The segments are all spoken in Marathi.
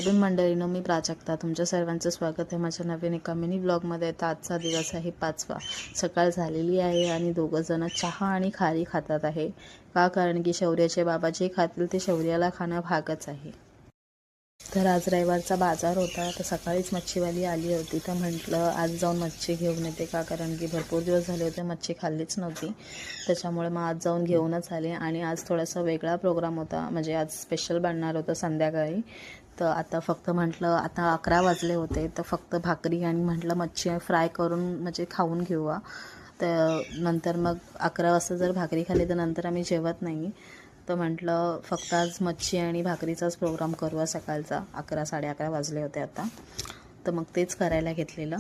नवीन मंडळीनं मी प्राजक्ता तुमच्या सर्वांचं स्वागत आहे माझ्या नवीन एका मिनी ब्लॉगमध्ये. तर आजचा दिवस आहे 5वा. सकाळ झालेली आहे आणि दोघं जण चहा आणि खारी खातात आहे. का? कारण की शौर्याचे बाबा जे खातील ते शौर्याला खाणं भागच आहे. तर आज रविवारचा बाजार होता. तर सकाळीच मच्छीवाली आली होती. तर म्हटलं आज जाऊन मच्छी घेऊन येते. का? कारण की भरपूर दिवस झाले होते मच्छी खाल्लीच नव्हती. त्याच्यामुळे मग आज जाऊन घेऊनच आले. आणि आज थोडासा वेगळा प्रोग्राम होता, म्हणजे आज स्पेशल बनणार होतं संध्याकाळी. तर आता फक्त म्हटलं आता 11 वाजले होते, तर फक्त भाकरी आणि म्हटलं मच्छी फ्राय करून म्हणजे खाऊन घेऊया. तर नंतर मग 11 वाजता जर भाकरी खाल्ली तर नंतर आम्ही जेवत नाही. तर म्हटलं फक्त आज मच्छी आणि भाकरीचाच प्रोग्राम करूया सकाळचा. 11-11:30 वाजले होते आता. तर मग तेच करायला घेतलेलं.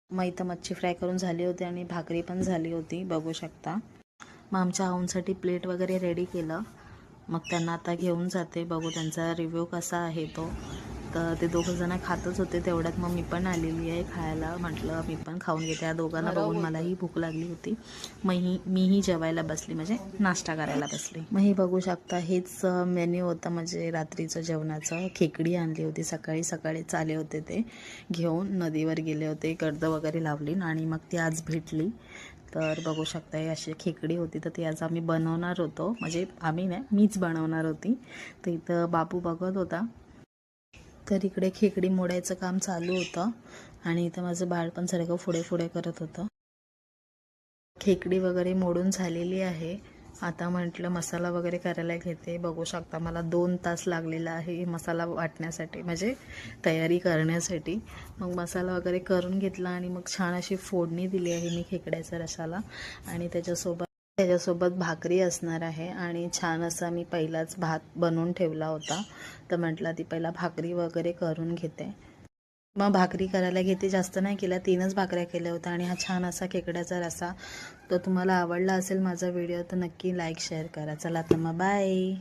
मग इथं मच्छी फ्राय करून झाली होती आणि भाकरी पण झाली होती, बघू शकता. मग आमच्या आऊंसाठी प्लेट वगैरे रेडी केलं. मग त्यांना आता घेऊन जाते, बघू त्यांचा रिव्ह्यू कसा आहे तो. तर ते दोघं जण खातच होते, तेवढ्यात मग मी पण आलेली आहे खायला. म्हटलं मी पण खाऊन घेते. या दोघांना बघून मलाही भूक लागली होती. मीही जेवायला बसली, म्हणजे नाश्ता करायला बसली. मग हे बघू शकता, हेच मेन्यू होता म्हणजे रात्रीचं जेवणाचं. खेकडी आणली होती सकाळी सकाळीच आले होते ते घेऊन. नदीवर गेले होते, गर्द वगैरे लावली आणि मग ती आज भेटली. तर बघू शकता ही अशी खेकडी होती. तर ती आज आम्ही बनवणार होतो, म्हणजे आम्ही नाही, मीच बनवणार होती. तर इथं बाबू बघत होता. तर इकडे खेकडी मोडायचं काम चालू होतं आणि इथं माझं बाळ पण सारखं पुढे पुढे करत होतं. खेकडी वगैरे मोडून झालेली आहे. आता म्हटलं मसाला वगैरे करायला घेते. बघू शकता मला 2 तास लागलेला आहे मसाला वाटण्यासाठी, म्हणजे तयारी करण्यासाठी. मग मसाला वगैरे करून घेतला आणि मग छान अशी फोडणी दिली आहे मी खेकड्याच्या रसाला. आणि त्याच्यासोबत भाकरी असणार आहे. आणि छान असा मी पहिलाच भात बनवून ठेवला होता. तर म्हटलं ती पहिला भाकरी वगैरे करून घेते. मग भाकरी करायला घेते, जास्त नाही केल्या, 3च भाकऱ्या केल्या होत्या. आणि हा छान असा खेकड्याचा रसा. तर तुम्हाला आवडला असेल माझा व्हिडिओ तर नक्की लाईक शेअर करा. चला तर मग बाय.